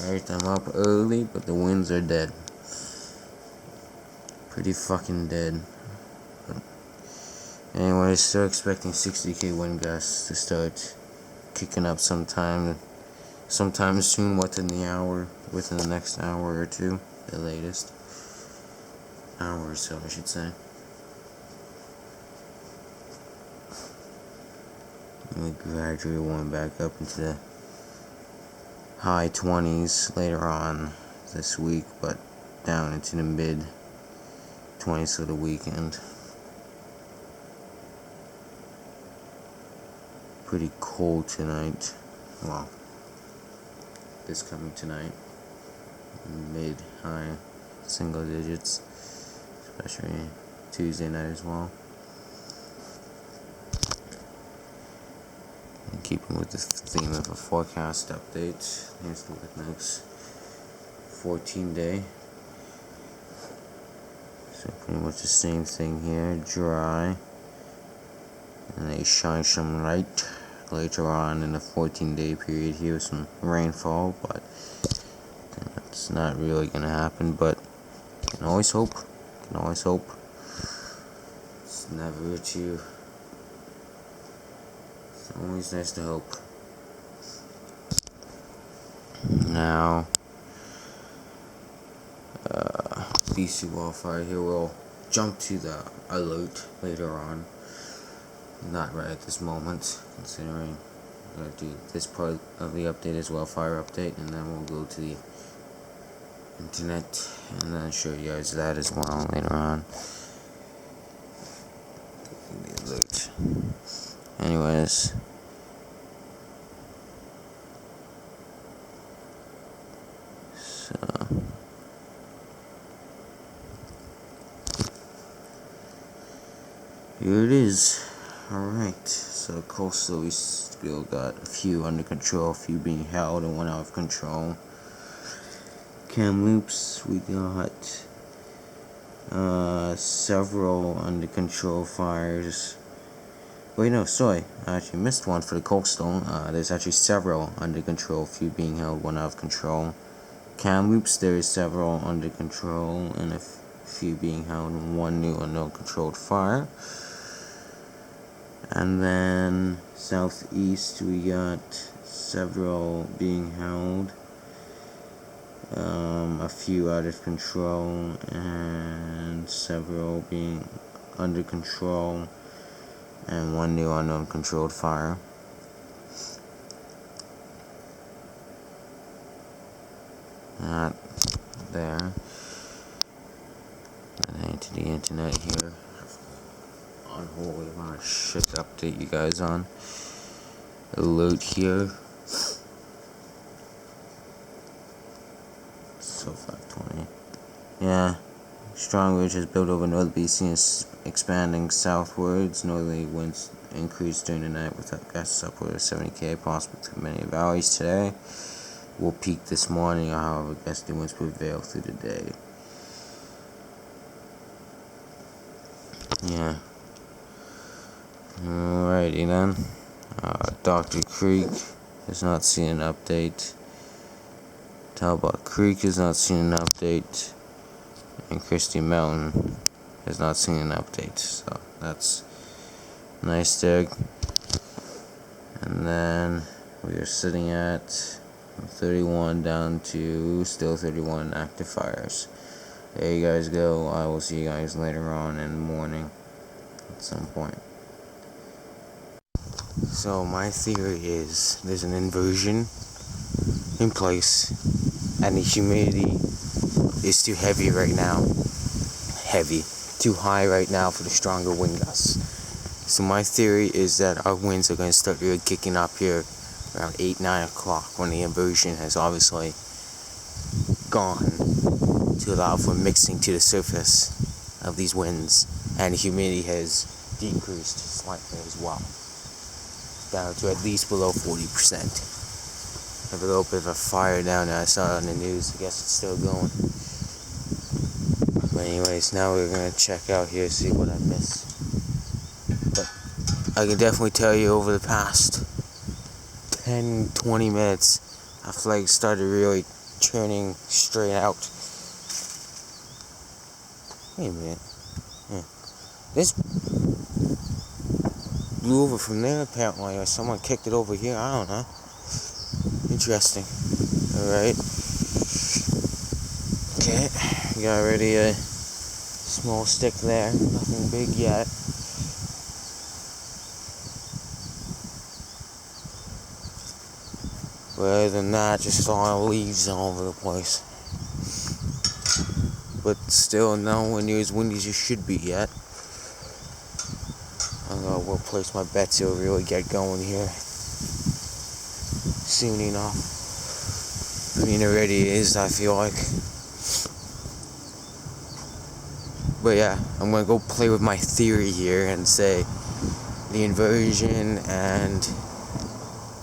Alright, I'm up early, but the winds are dead. Pretty fucking dead. But anyway, still expecting 60k wind gusts to start kicking up sometime soon, within the next hour or two, the latest. Hour or so, I should say. And we gradually warm back up into the high 20s later on this week, but down into the mid 20s for the weekend. Pretty cold tonight. Well, this coming tonight. Mid-high single digits, especially Tuesday night as well. And keeping with the theme of a forecast update, here's the next 14-day. So pretty much the same thing here, dry, and they shine some light later on in the 14-day period here with some rainfall, but that's not really gonna happen, but can always hope. It's never too. It's always nice to hope. Now, BC wildfire here will jump to the alert later on. Not right at this moment, considering I'm going to do this part of the update as well, fire update, and then we'll go to the internet and then show you guys that as well later on. The alert. Anyways. So. Here it is. Alright, so coastal, we still got a few under control, a few being held and one out of control. Kamloops, we got several under control fires. Wait, no, sorry, I actually missed one for the coastal. There's actually several under control, a few being held, one out of control. Kamloops, there is several under control and a few being held, and one new uncontrolled fire. And then southeast, we got several being held, a few out of control, and several being under control, and one new uncontrolled fire. That there. And into the internet here. On hold, we want to shit update you guys on. Alert here. So 520. Yeah. Strong ridge has built over North BC and is expanding southwards. Northerly winds increased during the night with gusts upward of 70k, possible through many valleys today. Will peak this morning, however, gusty winds prevail through the day. Yeah. Alrighty then. Dr. Creek has not seen an update. Talbot Creek has not seen an update. And Christie Mountain has not seen an update. So that's nice there. And then we are sitting at 31 down to still 31 active fires. There you guys go. I will see you guys later on in the morning at some point. So my theory is there's an inversion in place and the humidity is too heavy right now. Too high right now for the stronger wind gusts. So my theory is that our winds are going to start really kicking up here around 8-9 o'clock when the inversion has obviously gone to allow for mixing to the surface of these winds, and the humidity has decreased slightly as well, down to at least below 40%. Have a little bit of a fire down there. I saw it on the news. I guess it's still going. But anyways, now we're gonna check out here, see what I missed. But I can definitely tell you over the past 10-20 minutes, our flags started really turning straight out. Wait a minute. This blew over from there apparently, or someone kicked it over here. I don't know. Interesting. Alright. Okay. We got already a small stick there. Nothing big yet. But other than that, just a lot of leaves all over the place. But still nowhere near as windy as it should be yet. I don't know what place my bets will really get going here soon enough. I mean, it already is, I feel like. But yeah, I'm gonna go play with my theory here and say the inversion and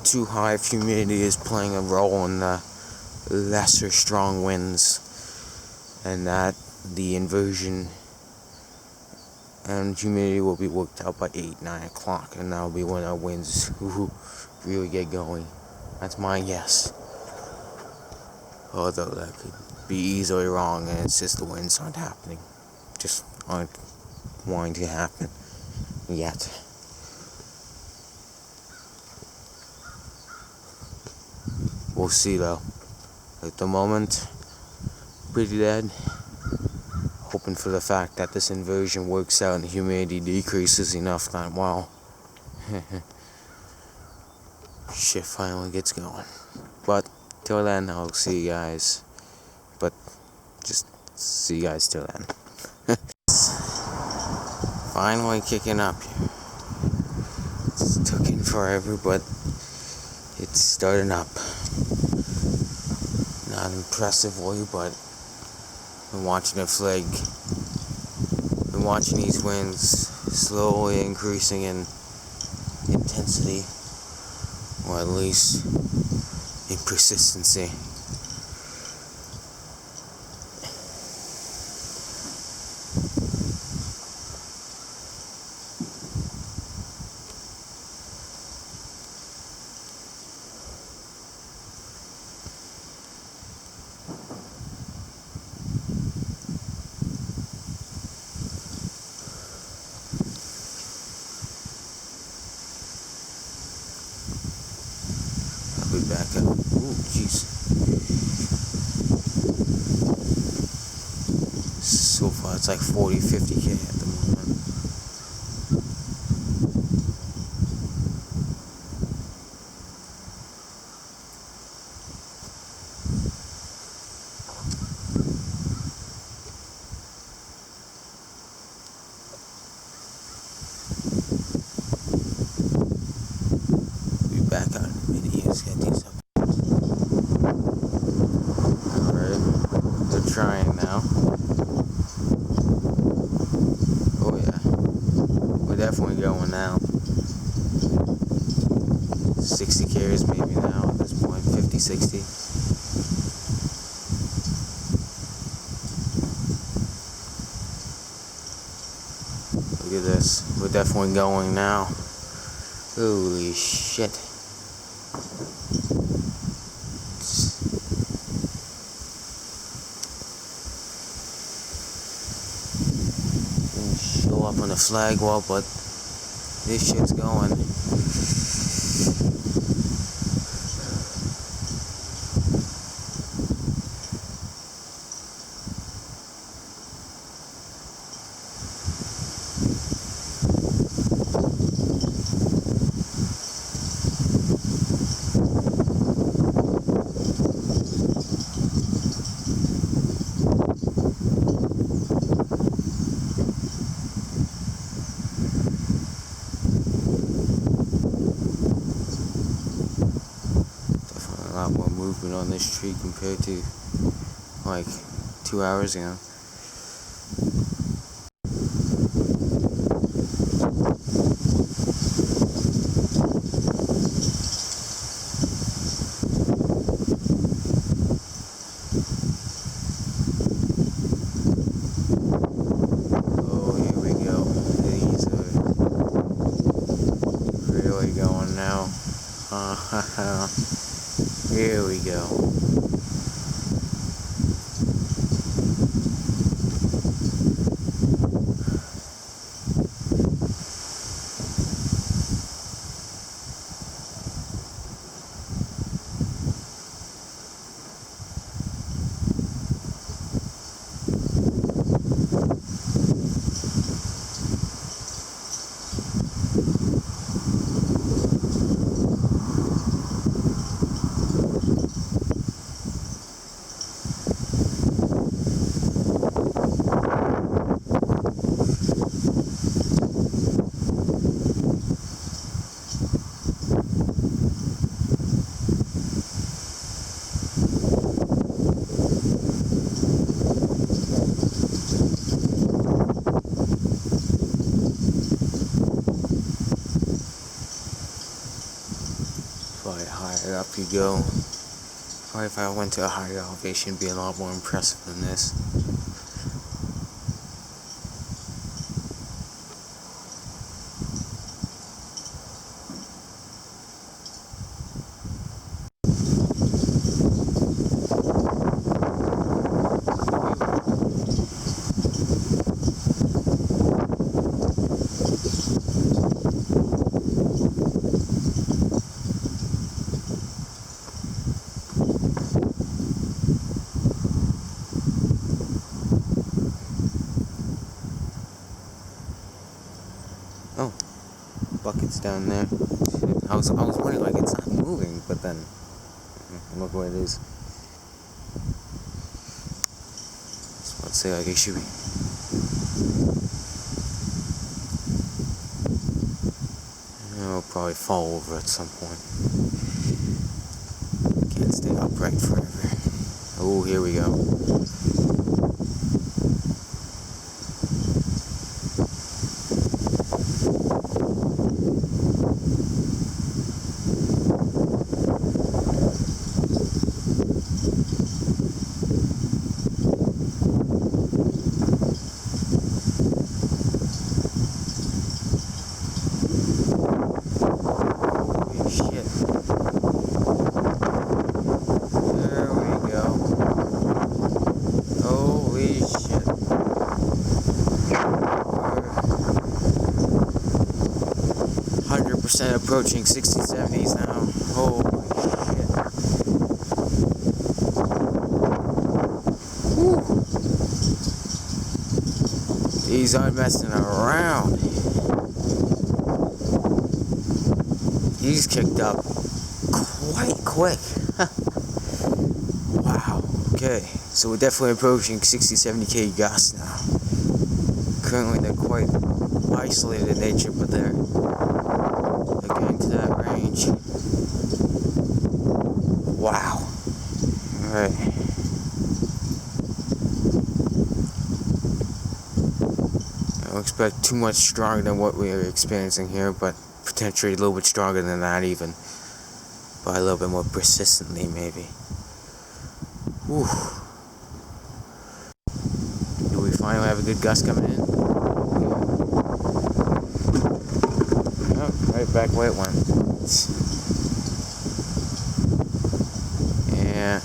too high of humidity is playing a role in the lesser strong winds, and that the inversion and humidity will be worked out by 8-9 o'clock, and that'll be when our winds really get going. That's my guess. Although that could be easily wrong, and it's just the winds aren't happening. Just aren't wanting to happen yet. We'll see though. At the moment, pretty dead. Hoping for the fact that this inversion works out and the humidity decreases enough that while shit finally gets going. But till then, I'll see you guys. But just see you guys till then. Finally kicking up here. It's taking forever, but it's starting up. Not impressively, but I'm watching it flag. I'm watching these winds slowly increasing in intensity, or at least in persistency. I'll be back up. Ooh, jeez. So far, it's like 40-50K at the moment. Be back out in a minute. Let's get these up. Alright, they're trying now. Oh yeah, we're definitely going now. 60 carries maybe now at this point, 50, 60. Look at this, we're definitely going now. Holy shit. Didn't show up on the flag wall, but this shit's going. Definitely a lot more movement on this tree compared to like 2 hours ago. Oh, here we go. These are really going now. Here we go. Probably higher up you go. Probably if I went to a higher elevation, it'd be a lot more impressive than this. Oh, bucket's down there. I was wondering, like, it's not moving, but then look where it is. So let's say, like, it should be. It'll probably fall over at some point. Can't stay upright forever. Oh, here we go. Holy shit. 100% approaching 60, 70s now. Holy shit. Whew. These aren't messing around. He's kicked up quite quick. Wow. Okay, so we're definitely approaching 60, 70k gusts now. Currently they're quite isolated in nature, but they're getting to that range. Wow. Alright. I don't expect too much stronger than what we are experiencing here, but potentially a little bit stronger than that even. But a little bit more persistently, maybe. Whew. Do we finally have a good gust coming in? Oh, right back where it went. Yeah.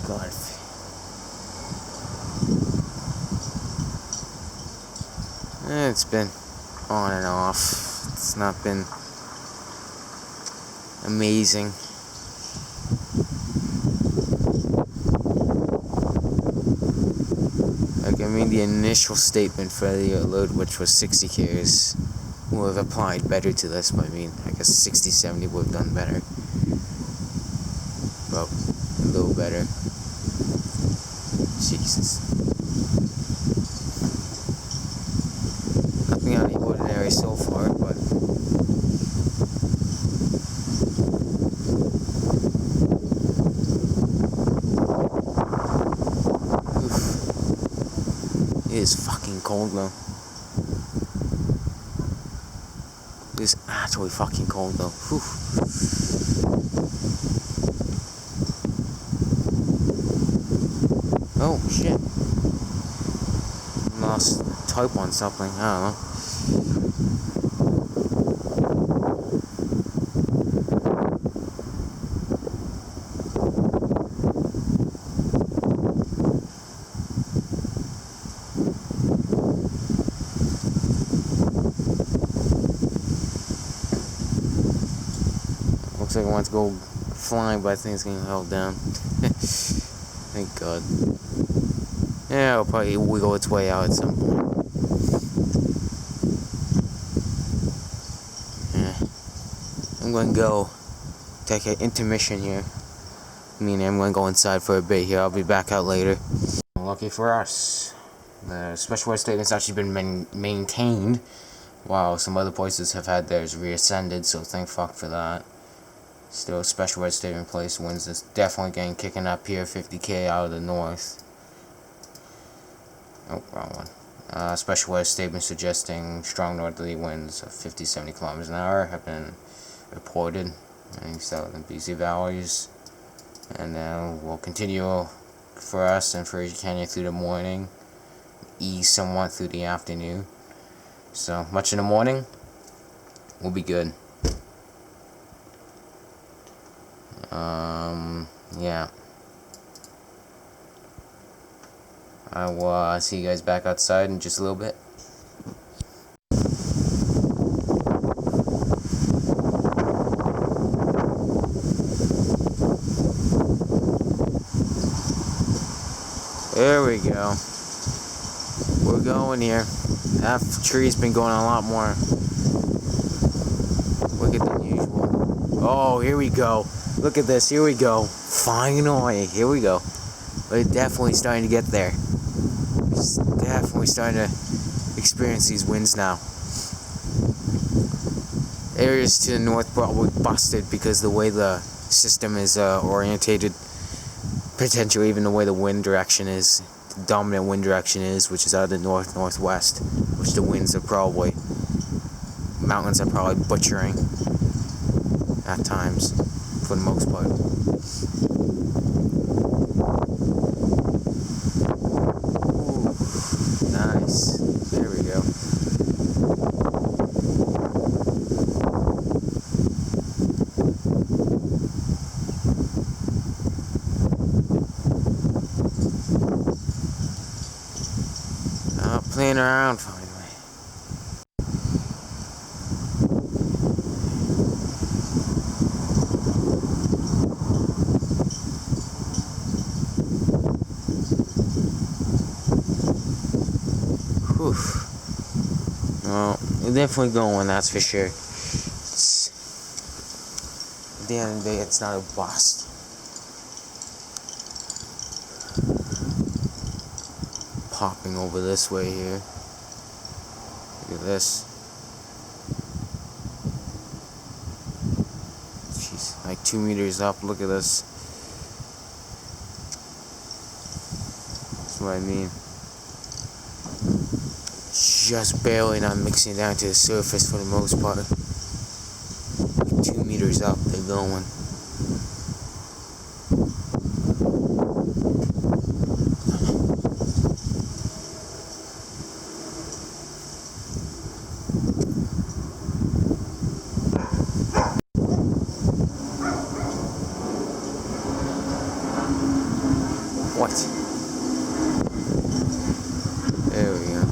God. It's been on and off. It's not been amazing. Like, I mean, the initial statement for the load, which was 60Ks, would have applied better to this, but I mean, I guess 60, 70 would have done better. Well, a little better. Jesus. Nothing out of the ordinary so far, but it is fucking cold though. It is actually fucking cold though. Whew. Oh shit. Lost type on something, I don't know. Looks like I want to go flying, but I think it's getting held down. Thank God. Yeah, it'll probably wiggle its way out at some point. Yeah. I'm going to go take an intermission here. Meaning I'm going to go inside for a bit here. I'll be back out later. Lucky for us, the special weather statement's actually been maintained, while some other places have had theirs reascended, so thank fuck for that. Still a special weather state in place. Winds is definitely getting kicking up here, 50k out of the north. Oh, wrong one. Special weather statements suggesting strong northerly winds of 50-70 kilometers an hour have been reported in southern BC valleys, and will continue for us in Fraser Canyon through the morning, ease somewhat through the afternoon. So much in the morning will be good. Yeah. I will see you guys back outside in just a little bit. There we go. We're going here. That tree's been going a lot more wicked than usual. Oh, here we go. Look at this. Here we go. Finally. Here we go. We're definitely starting to get there. We're definitely starting to experience these winds now. Areas to the north probably busted because the way the system is orientated. Potentially even the way the wind direction is, the dominant wind direction is, which is out of the north-northwest, which the winds are probably, mountains are probably butchering at times, for the most part. Ooh, nice. There we go. Playing around finally. Whew. Well, we're definitely going, that's for sure. At the end of the day, it's not a bust. Popping over this way here. Look at this. Jeez, like 2 meters up. Look at this. That's what I mean. Just barely not mixing down to the surface for the most part. Like 2 meters up, they're going. What? There we go.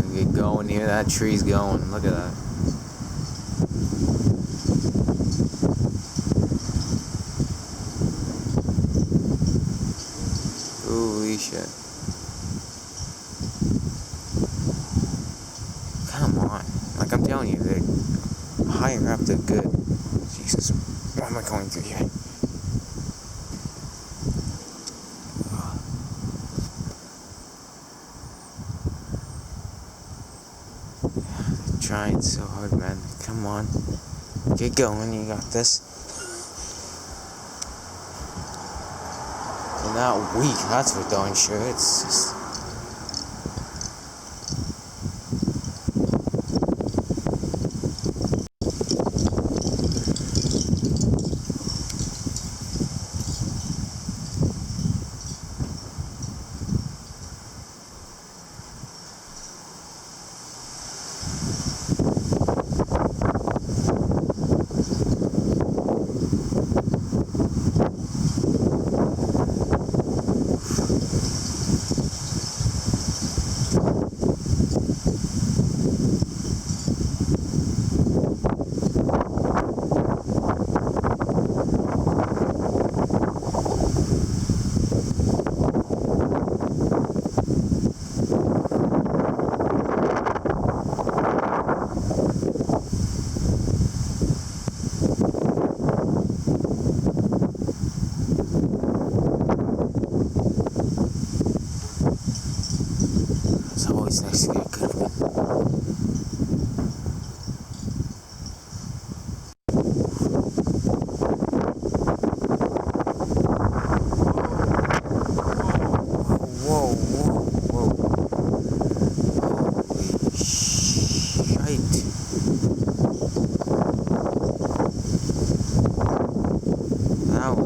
Gonna get going here. That tree's going. Look at that. Holy shit. Come on. Like I'm telling you, they're higher up, they're good. Jesus. Why am I going through here? They're trying so hard, man. Come on. Get going, you got this. They're not weak, that's for darn sure. It's just...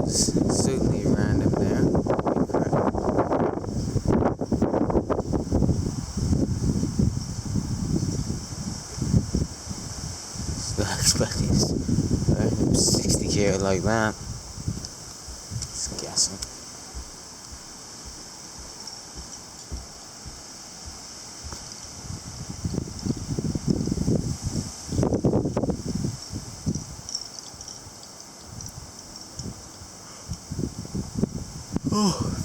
was certainly random there. Still expecting 60k like that. Just guessing. Oh.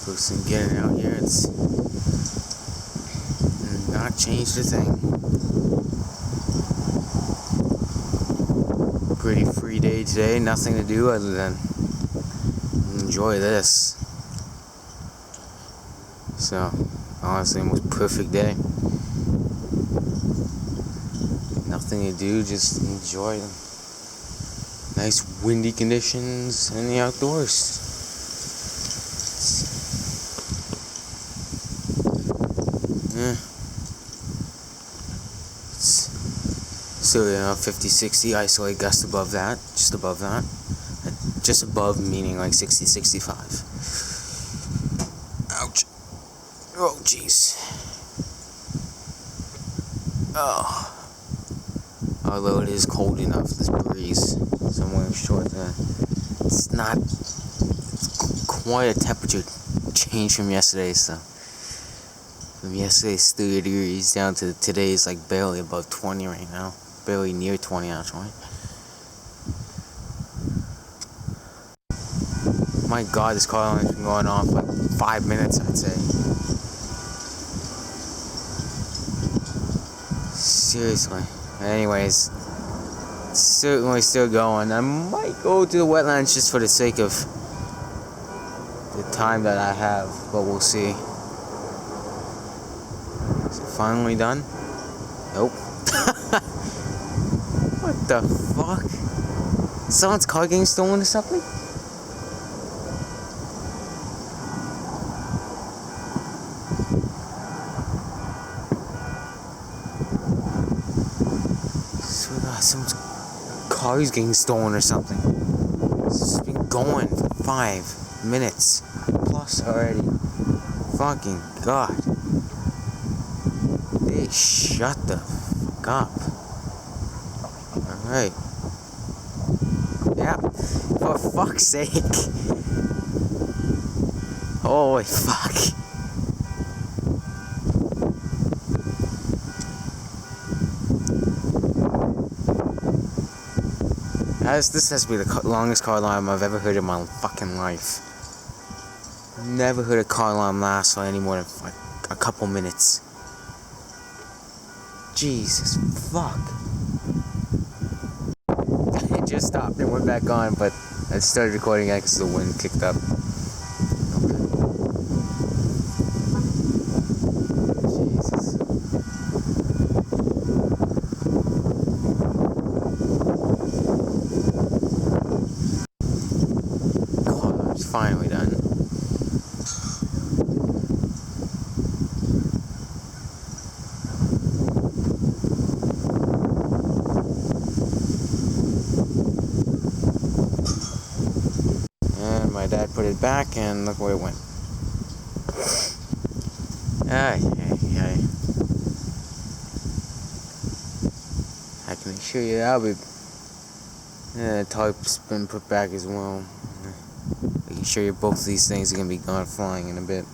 First thing getting out here, it's not changed a thing. Pretty free day today, nothing to do other than enjoy this. So, honestly, almost perfect day. Nothing to do, just enjoy them. Nice windy conditions in the outdoors. Yeah. So, 50, 60, isolate gust above that, just above that. Just above, meaning like 60, 65. Ouch. Oh, jeez. Oh. Although it is cold enough, this breeze, so I'm wearing shorts. It's not quite a temperature change from yesterday, so. From yesterday's 30 degrees down to today's like barely above 20 right now. Barely near 20 actually. My god, this car line's been going on for like 5 minutes, I'd say. Seriously. Anyways, it's certainly still going. I might go to the wetlands just for the sake of the time that I have, but we'll see. Is it finally done? Nope. What the fuck? Someone's car getting stolen or something? Someone's car is getting stolen or something. This has been going for 5 minutes plus already. Fucking god. They shut the fuck up. Alright. Yeah. For fuck's sake. Holy fuck. This has to be the longest car alarm I've ever heard in my fucking life. Never heard a car alarm last for any more than like a couple minutes. Jesus fuck. It just stopped and went back on, but I started recording again because the wind kicked up. Finally done. And my dad put it back and look where it went. Ay. I can assure you that'll be the tarp's been put back as well. I can assure you both of these things are going to be gone flying in a bit.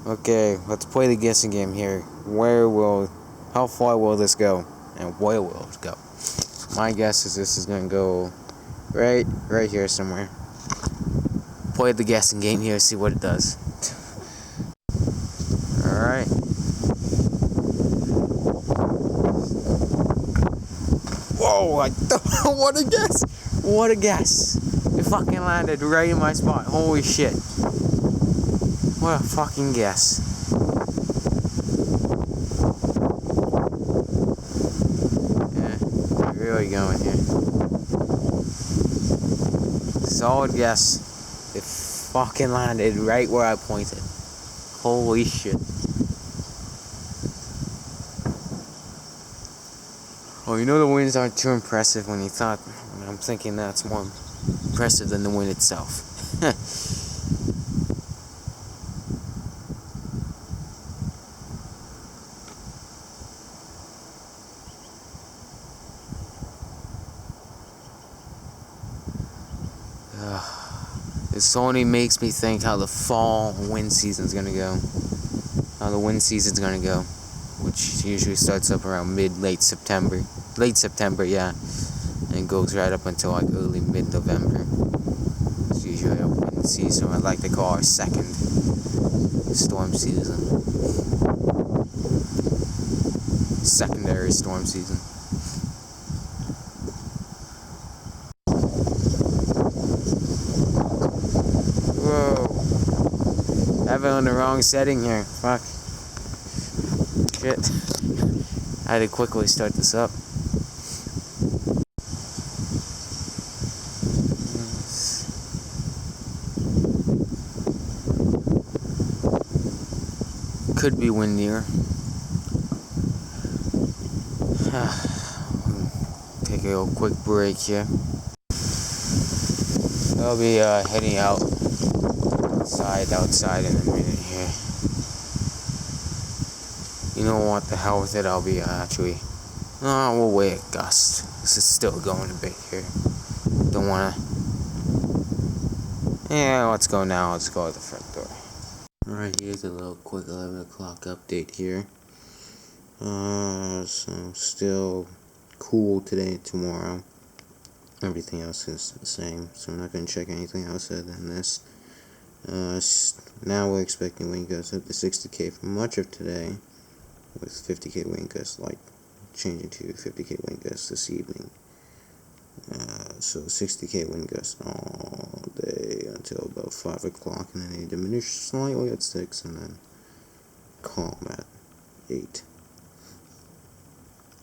Okay, let's play the guessing game here. How far will this go? And where will it go? My guess is this is going to go right here somewhere. Play the guessing game here, see what it does. Alright. Whoa, what a guess! What a guess! It fucking landed right in my spot. Holy shit. What a fucking guess. Yeah, there Where are we going here? Solid guess. It fucking landed right where I pointed. Holy shit. Oh, you know the winds aren't too impressive when you thought. I'm thinking that's more impressive than the wind itself. This only makes me think how the fall wind season's gonna go. How the wind season's gonna go. Which usually starts up around late September. Late September, yeah. And goes right up until like early mid-November. It's usually a wind season, I like to call our second storm season. Secondary storm season. Whoa. I have it on the wrong setting here. Fuck. Shit. I had to quickly start this up. Could be windier. Take a little quick break here. I'll be heading outside in a minute here. You know what, the hell with it, I'll be actually, we'll wait a gust. This is still going a bit here. Don't wanna, let's go now, let's go at the front door. Alright, here's a little quick 11 o'clock update here. So still cool today and tomorrow. Everything else is the same, so I'm not going to check anything else other than this. Now we're expecting wind gusts up to 60k for much of today, with 50k wind gusts, like changing to 50k wind gusts this evening. So 60k wind gusts all day until about 5 o'clock, and then they diminish slightly at 6, and then calm at 8.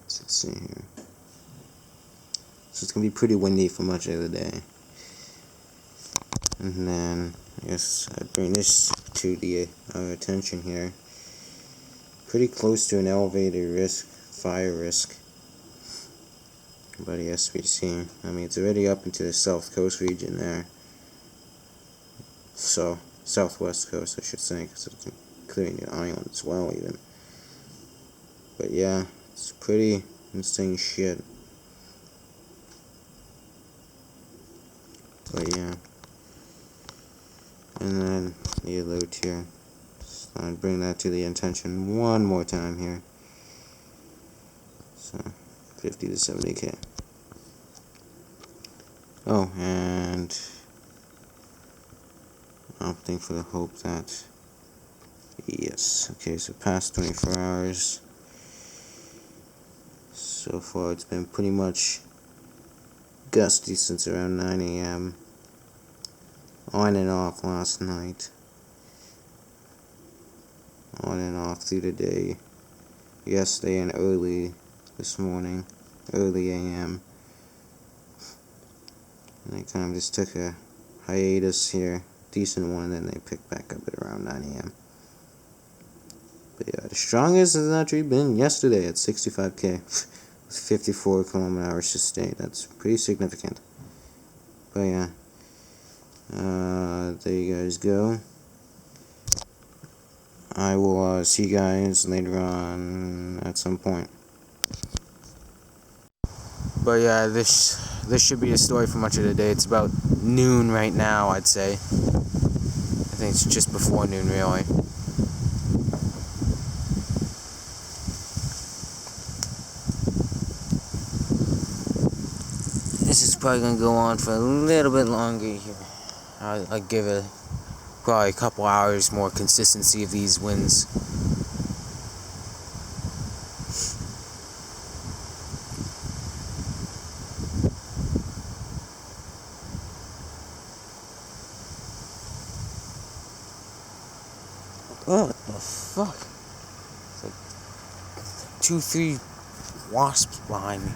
So let's see here. So it's going to be pretty windy for much of the day. And then, I guess I'd bring this to the attention here. Pretty close to an elevated risk, fire risk, by the SPC. I mean, it's already up into the south coast region there. So, southwest coast, I should say, because it's clearing the island as well, even. But yeah, it's pretty insane shit. But yeah. And then the alert here. So I'd bring that to the attention one more time here. So 50 to 70k. Oh, and opting for the hope that, yes, okay, so past 24 hours. So far it's been pretty much gusty since around 9 a.m. On and off last night. On and off through the day. Yesterday and early this morning. Early a.m. And they kind of just took a hiatus here. Decent one, and then they picked back up at around 9 a.m. But yeah, the strongest has actually been yesterday at 65k. With 54 km/h sustained. That's pretty significant. But yeah. There you guys go. I will see you guys later on at some point. But yeah, this should be a story for much of the day. It's about noon right now, I'd say. I think it's just before noon, really. This is probably going to go on for a little bit longer here. I'll give it probably a couple hours more consistency of these winds. Oh, what the fuck? It's like 2-3 wasps behind me.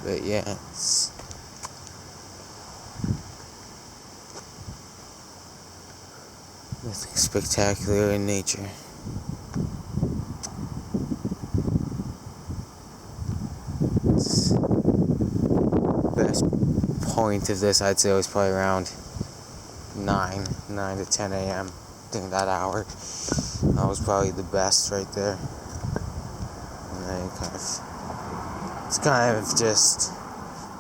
But yeah, it's nothing spectacular in nature. It's best point of this, I'd say, was probably around 9 to 10 a.m. During that hour. That was probably the best right there. And then it's kind of just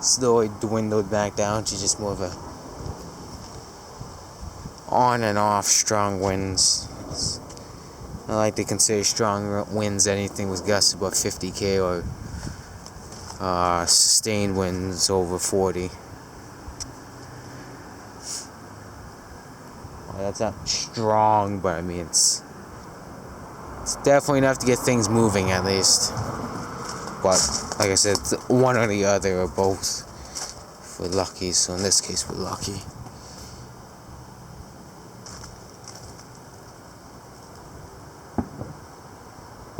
slowly dwindled back down to just more of a on and off strong winds. I like to consider strong winds anything with gusts above 50k or sustained winds over 40. Well, that's not strong, but I mean it's definitely enough to get things moving at least. But like I said, it's one or the other or both if we're lucky. So in this case, we're lucky.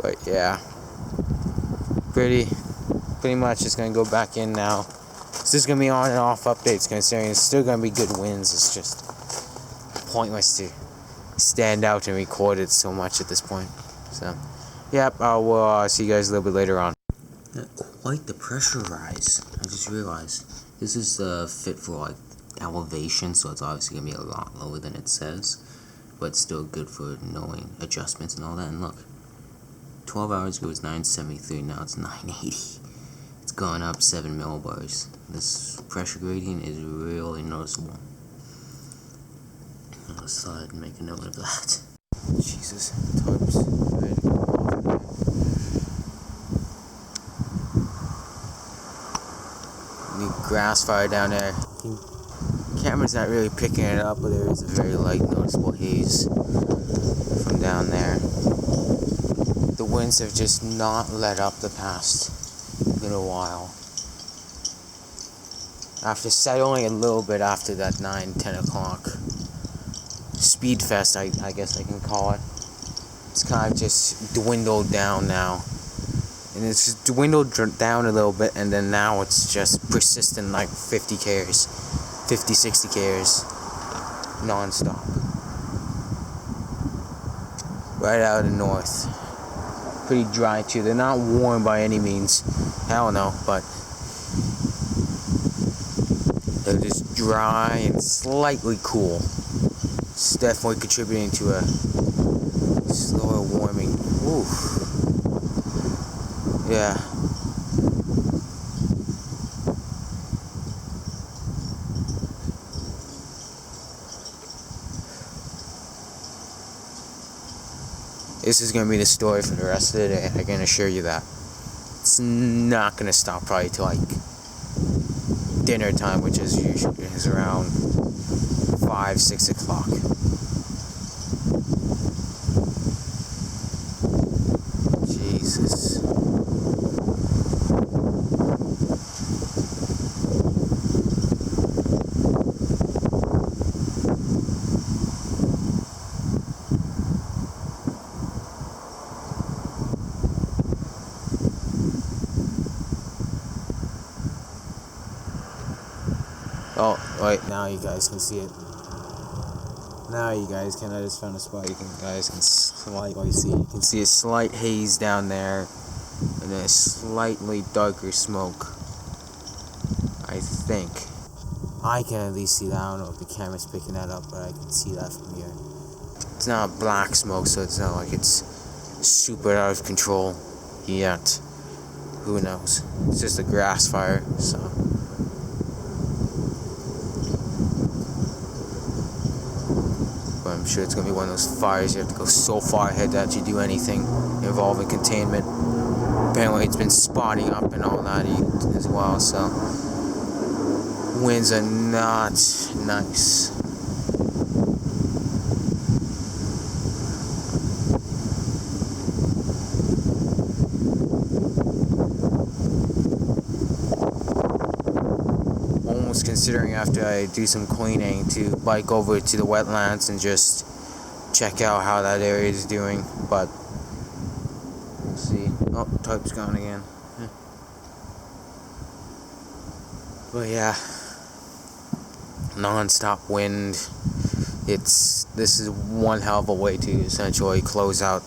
But yeah, pretty much just gonna go back in now. It's just gonna be on and off updates considering it's still gonna be good winds. It's just pointless to stand out and record it so much at this point. So, yep, I'll see you guys a little bit later on. Quite the pressure rise. I just realized this is fit for like elevation, so it's obviously gonna be a lot lower than it says, but still good for knowing adjustments and all that. And look, 12 hours ago it was 973, now it's 980. It's gone up 7 millibars. This pressure gradient is really noticeable. I just thought I'd make a note of that. Jesus, tarps ready to go off again. New grass fire down there. The camera's not really picking it up, but there is a very light noticeable haze from down there. The winds have just not let up the past little while. After settling a little bit after that 9-10 o'clock speed fest, I guess I can call it, it's kind of just dwindled down now. And it's just dwindled down a little bit, and then now it's just persistent like 50 k's, 50, 60 k's, non-stop. Right out of the north. Pretty dry too. They're not warm by any means. Hell no, but they're just dry and slightly cool. It's definitely contributing to a slower warming. Oof. Yeah. This is going to be the story for the rest of the day, I can assure you that. It's not going to stop probably till like dinner time, which is usually around 5, 6 o'clock. Jesus. Oh, wait, now you guys can see it. Now you guys can, I just found a spot you guys can slightly see. You can see a slight haze down there, and a slightly darker smoke, I think. I can at least see that. I don't know if the camera's picking that up, but I can see that from here. It's not black smoke, so it's not like it's super out of control yet. Who knows? It's just a grass fire, so. But I'm sure it's going to be one of those fires you have to go so far ahead that you do anything involving containment. Apparently it's been spotting up and all that as well, so winds are not nice. Almost considering after I do some cleaning to bike over to the wetlands and just check out how that area is doing, but let's see. Oh, type's gone again. But yeah, non-stop wind. This is one hell of a way to essentially close out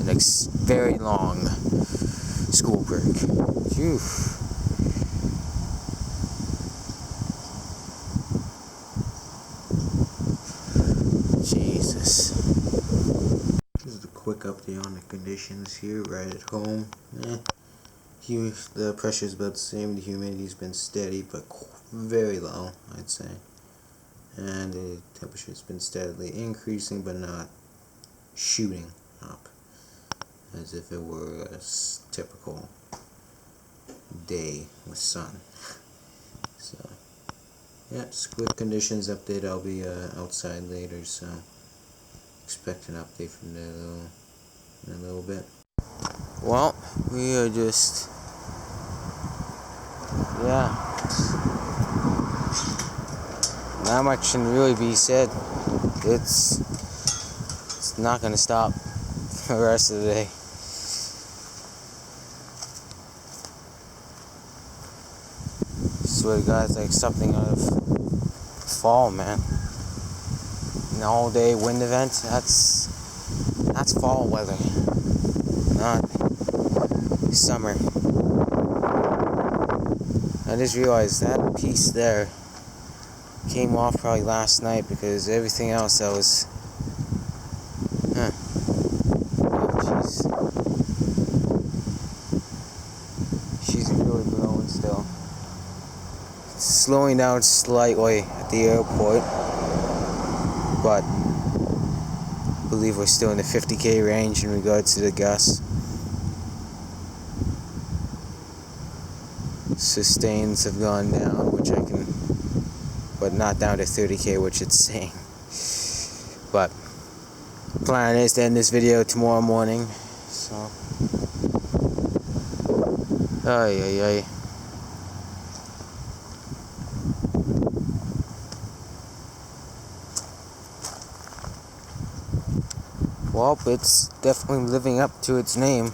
an very long school break. Phew. Jesus. This is a quick update on the conditions here right at home. The pressure's about the same, the humidity's been steady but very low, I'd say. And the temperature's been steadily increasing but not shooting up as if it were a typical day with sun. So yeah, just quick conditions update. I'll be outside later, so expect an update from there in a little bit. Well, we are just, yeah, not much can really be said. It's not gonna stop for the rest of the day. Swear to God, it's like something out of fall, man. An all-day wind event, that's fall weather, not summer. I just realized that piece there came off probably last night because everything else that was, oh jeez, she's really blowing still. It's slowing down slightly at the airport, but I believe we're still in the 50k range in regards to the gusts. Sustains have gone down, but not down to 30k, which it's saying. But plan is to end this video tomorrow morning. So, ay. Well, it's definitely living up to its name.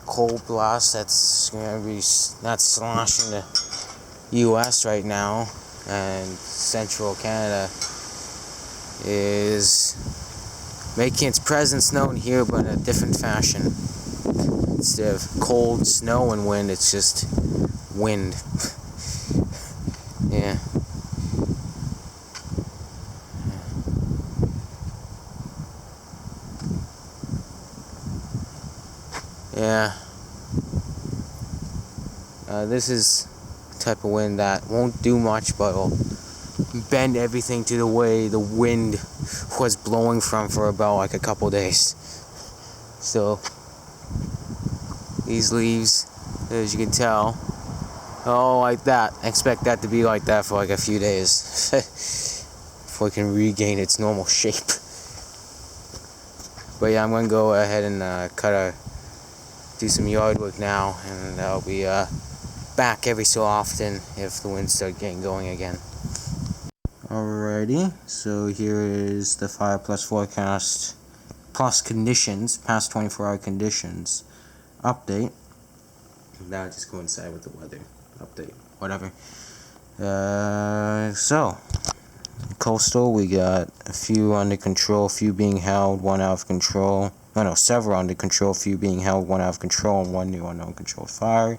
Cold blast that's gonna be sloshing the U.S. right now, and central Canada is making its presence known here, but in a different fashion. Instead of cold, snow, and wind, it's just wind. Yeah. Yeah. This is the type of wind that won't do much, but will bend everything to the way the wind was blowing from for about like a couple days. So these leaves, as you can tell, like that. Expect that to be like that for like a few days before it can regain its normal shape. But yeah, I'm gonna go ahead and do some yard work now, and I'll be back every so often if the winds start getting going again. Alrighty, so here is the fire plus forecast plus conditions, past 24-hour conditions update. Now just coincide with the weather update, whatever. So coastal, we got a few under control, a few being held, one out of control. Several under control, a few being held, one out of control, and one new unknown controlled fire.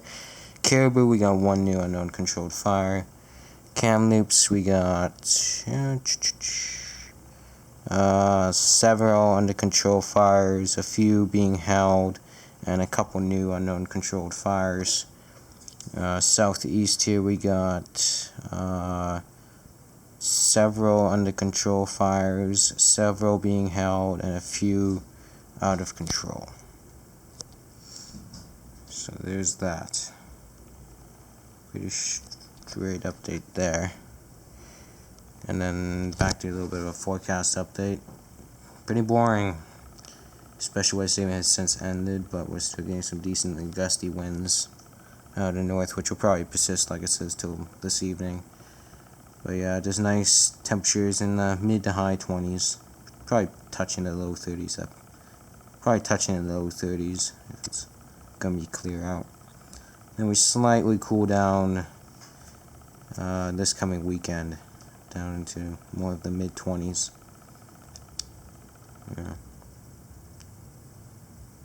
Caribou, we got one new unknown controlled fire. Kamloops, we got several under control fires, a few being held, and a couple new unknown controlled fires. Southeast here, we got several under control fires, several being held, and a few out of control. So there's that. Pretty straight update there. And then back to a little bit of a forecast update. Pretty boring. Especially where statement has since ended, but we're still getting some decently gusty winds out of the north, which will probably persist, like it says, till this evening. But yeah, there's nice temperatures in the mid to high 20s. Probably touching the low 30s if it's gonna be clear out. Then we slightly cool down this coming weekend down into more of the mid-20s. Yeah.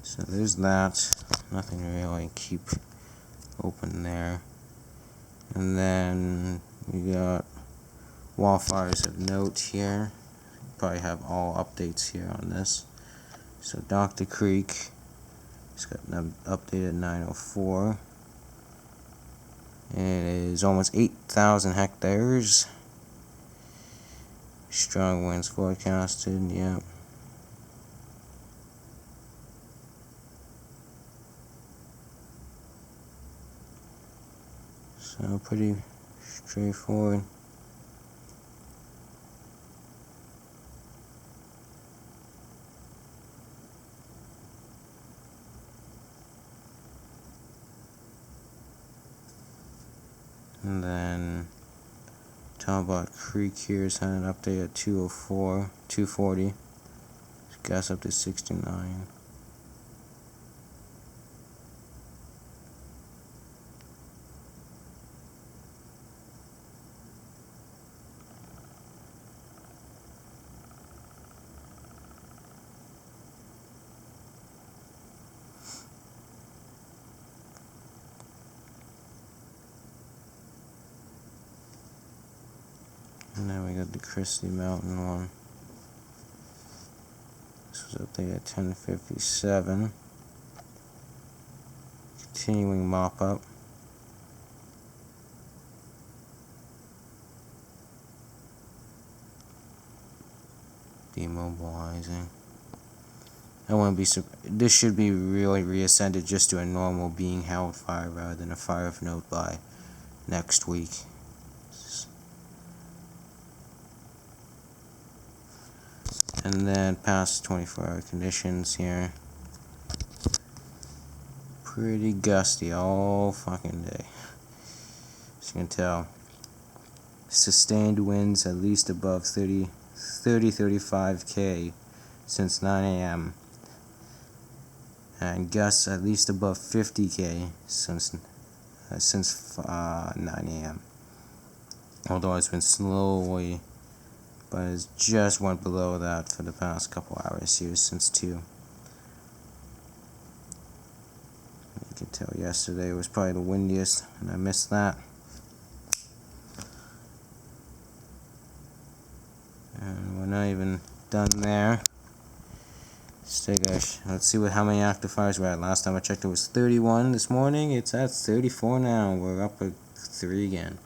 So there's that. Nothing to really keep open there. And then we got wildfires of note here. Probably have all updates here on this. So Dr. Creek, it's got an update at 9:04. It is almost 8,000 hectares. Strong winds forecasted, yep. So pretty straightforward. And then Talbot Creek here has had an update at 2:04, 2:40. Gas up to 69. And then we got the Christie Mountain one. This was up there at 10:57. Continuing mop up. Demobilizing. I wouldn't be this should be really reascended just to a normal being held fire rather than a fire of note by next week. And then past 24-hour conditions here. Pretty gusty all fucking day. As you can tell. Sustained winds at least above 35k since 9 a.m. And gusts at least above 50k since 9 a.m. Although it's been slowly, but it just went below that for the past couple hours here since 2. You can tell yesterday was probably the windiest, and I missed that. And we're not even done there. Let's see how many active fires we're at. Last time I checked it was 31 this morning. It's at 34 now. We're up at 3 again.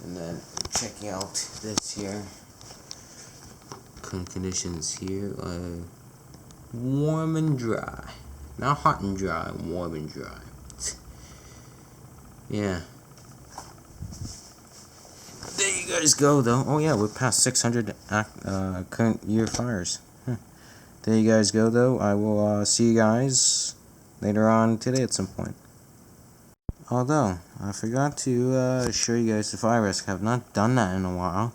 And then checking out this here. Current conditions here are warm and dry. Not hot and dry, warm and dry. Yeah. There you guys go, though. Oh yeah, we're past 600 current year fires. There you guys go, though. I will see you guys later on today at some point. Although, I forgot to show you guys the fire risk. I have not done that in a while.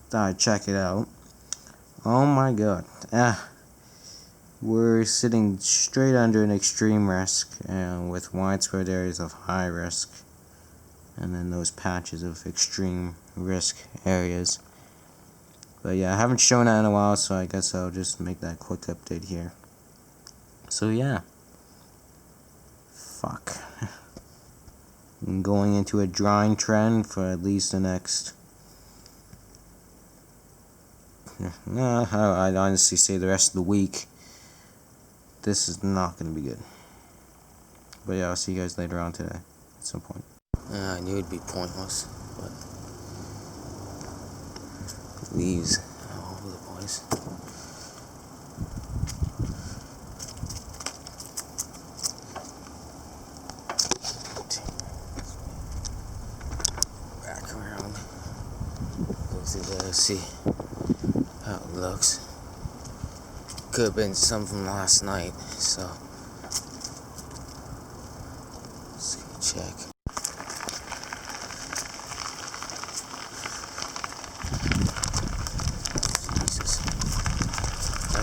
Thought I'd check it out. Oh my god. We're sitting straight under an extreme risk, and with widespread areas of high risk. And then those patches of extreme risk areas. But yeah, I haven't shown that in a while, so I guess I'll just make that quick update here. So yeah. Fuck. I'm going into a drying trend for at least the next... I'd honestly say the rest of the week. This is not going to be good. But yeah, I'll see you guys later on today at some point. I knew it'd be pointless, but leaves all over the place. Back around, go through there, see how it looks. Could have been some from last night, so let's check.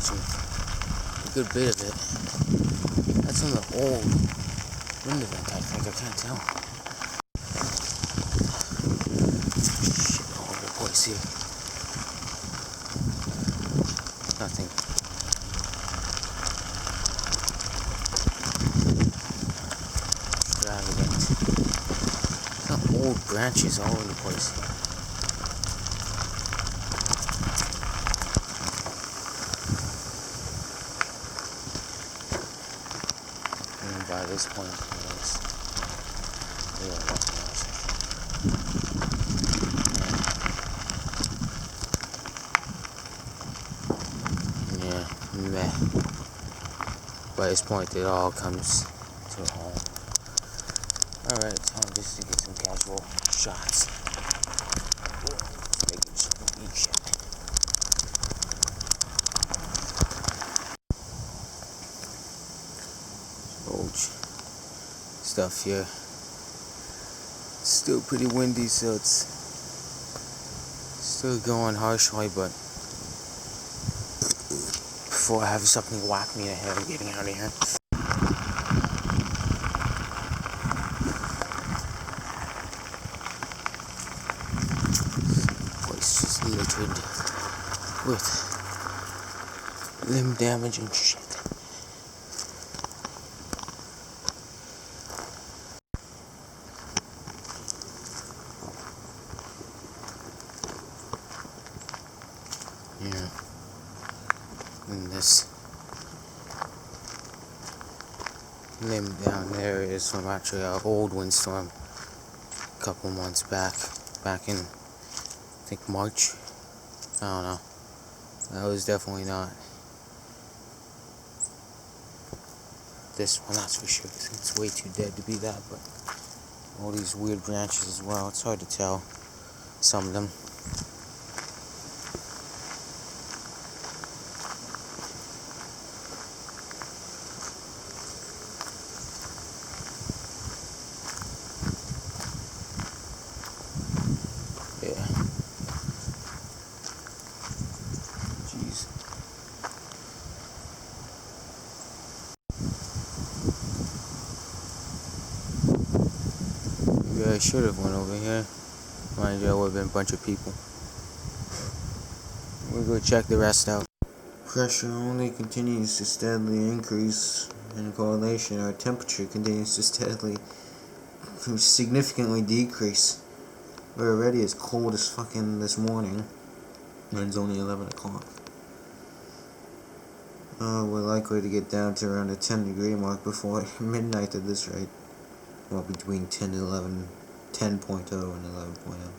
A good bit of it. That's on the old wind event, I think. I can't tell. Shit, all over the place here. Nothing. Extravagant. Got old branches all over the place here. And by this point, it's nothing else. Yeah, meh. By this point, it all comes to a halt. Alright, time just to get some casual shots. Making sure I don't eat shit. Old stuff here. It's still pretty windy, so it's still going harshly, but before I have something whack me in the head, I'm getting out of here. Place just littered with limb damage and shit. Yeah. And this limb down there is from actually an old windstorm a couple months back in, I think, March. I don't know. That was definitely not this one, that's for sure. It's way too dead to be that, but all these weird branches as well. It's hard to tell some of them. Yeah. Jeez. Maybe I should have went over here. Mind you, there would have been a bunch of people. We'll go check the rest out. Pressure only continues to steadily increase in correlation. Our temperature continues to steadily, significantly decrease. We're already as cold as fucking this morning, and it's only 11 o'clock. We're likely to get down to around the 10-degree mark before midnight at this rate. Well, between 10 and 11, 10.0 and 11.0.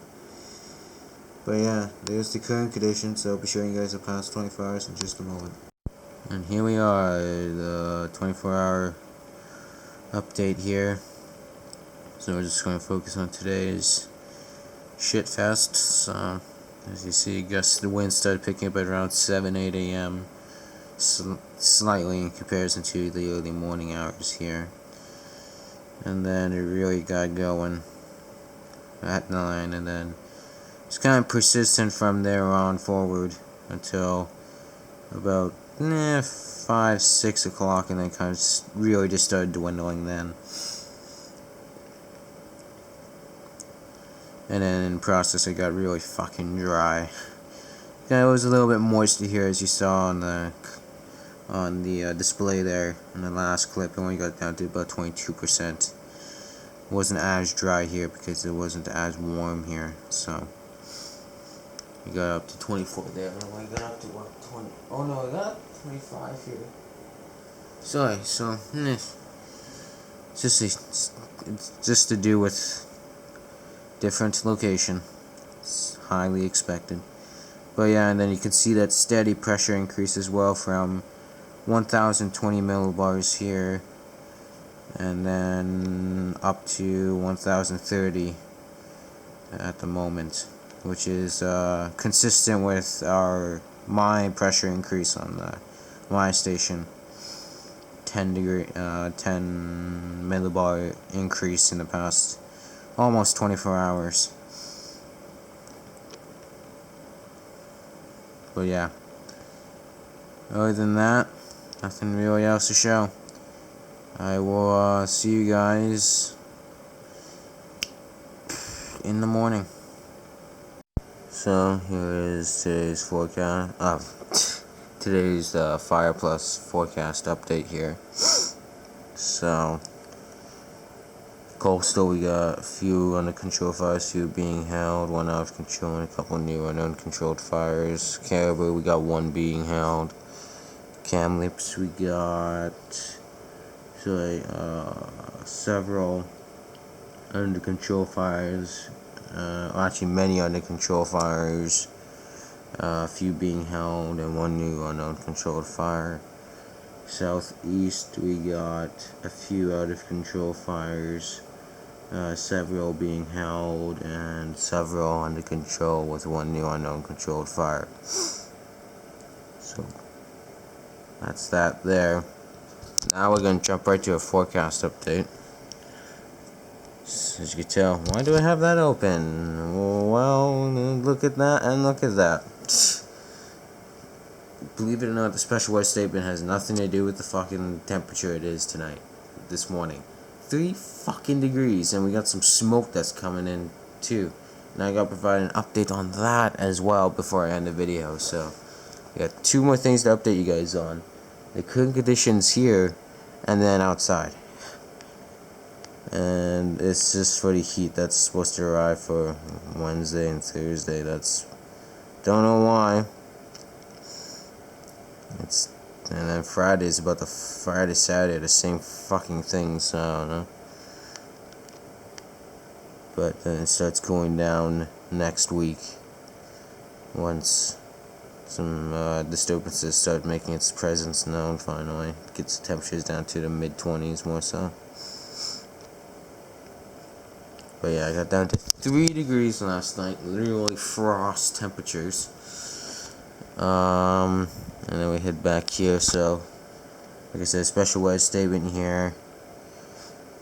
But yeah, there's the current conditions, so I'll be showing you guys the past 24 hours in just a moment. And here we are, the 24-hour update here. So we're just going to focus on today's shit fest. So, as you see, gusts the wind started picking up at around 7-8 a.m. Slightly in comparison to the early morning hours here. And then it really got going at 9, and then it's kind of persistent from there on forward until about 5-6 o'clock, and then kind of really just started dwindling then. And then in the process it got really fucking dry. It was a little bit moisture here, as you saw on the display there in the last clip. It only got down to about 22%. It wasn't as dry here because it wasn't as warm here, so we got up to 24 there, and we got up to what, 20? Oh no, we got up to 25 here. Sorry, so it's just to do with different location. It's highly expected. But yeah, and then you can see that steady pressure increase as well from 1020 millibars here, and then up to 1030 at the moment, which is consistent with my pressure increase on my station. 10 millibar increase in the past almost 24 hours. But yeah, other than that, nothing really else to show. I will see you guys in the morning. So here is today's forecast. Today's Fire Plus forecast update here. So coastal, we got a few under control fires, 2 being held, 1 out of control, and a couple new and uncontrolled fires. Caribou, we got 1 being held. Kamloops, we got several under control fires. Actually, many under control fires. A few being held, and 1 new uncontrolled fire. Southeast, we got a few out of control fires. Several being held, and several under control with 1 new unknown controlled fire. So that's that there. Now we're gonna jump right to a forecast update. So as you can tell, why do I have that open? Well, look at that and look at that. Believe it or not, the special weather statement has nothing to do with the fucking temperature it is tonight, this morning. 3 fucking degrees, and we got some smoke that's coming in too. And I got to provide an update on that as well before I end the video. So we got 2 more things to update you guys on: the current conditions here, and then outside. And it's just for the heat that's supposed to arrive for Wednesday and Thursday. Don't know why. And then Friday's about the Saturday, the same fucking thing, so I don't know. But then it starts cooling down next week once some disturbances start making its presence known finally. Gets the temperatures down to the mid-20s more so. But yeah, I got down to 3 degrees last night, literally frost temperatures. And then we head back here. So like I said, special weather statement here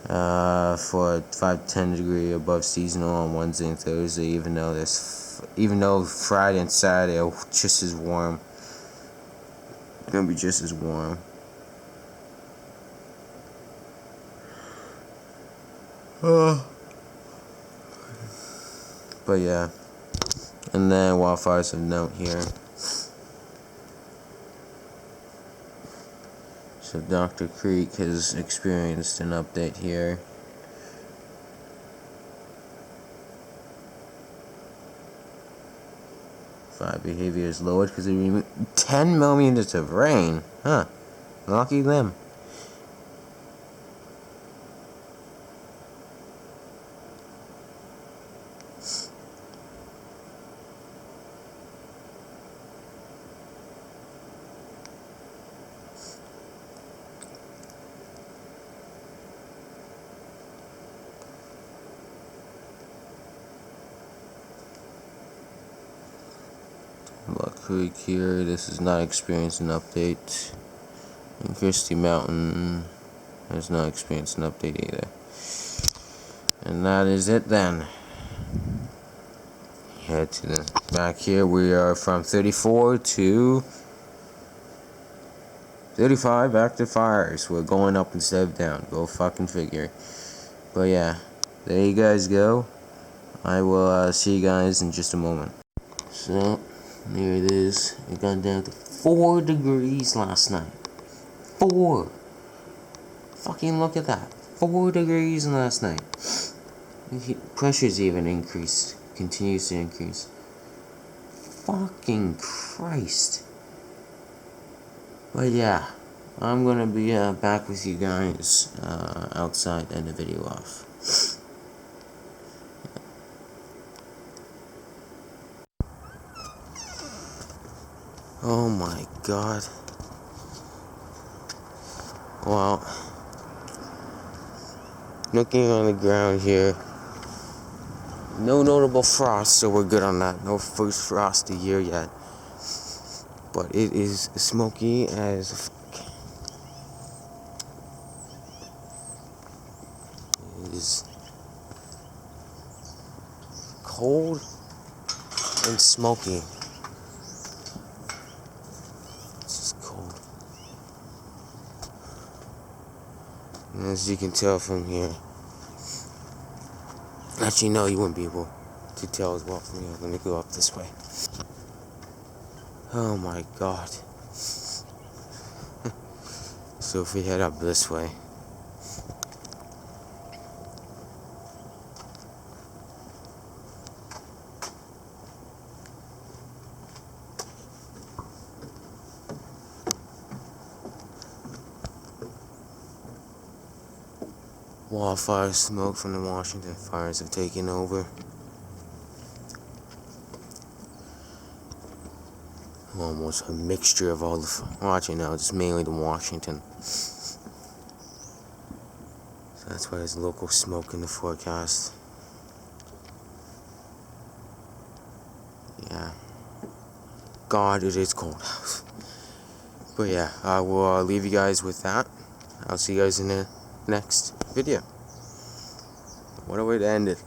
for 5 to 10 degree above seasonal on Wednesday and Thursday, even though Friday and Saturday are just as warm. It's gonna be just as warm. But yeah, and then wildfires of note here. So Dr. Creek has experienced an update here. Fire behavior is lowered because it 10 millimeters of rain. Huh. Lucky them. Buck Creek here, this is not experiencing an update. And Christie Mountain has not experienced an update either. And that is it then. Head to the back here. We are from 34 to 35 active fires. We're going up instead of down. Go fucking figure. But yeah, there you guys go. I will see you guys in just a moment. So there it is. It got down to 4 degrees last night. 4. Fucking look at that. 4 degrees last night. The pressure's even increased. Continues to increase. Fucking Christ. But yeah, I'm gonna be back with you guys outside, end the video off. Oh my god. Well, looking on the ground here, no notable frost, so we're good on that. No first frost of the year yet. But it is smoky as fuck. It is cold and smoky. As you can tell from here. Actually, no, you wouldn't be able to tell as well from here. Let me go up this way. Oh my god. So if we head up this way. Wildfire smoke from the Washington fires have taken over. Almost a mixture of all the... Well, actually, no, it's mainly the Washington. So that's why there's local smoke in the forecast. Yeah. God, it is cold out. But yeah, I will leave you guys with that. I'll see you guys in the next video. What a way to end it.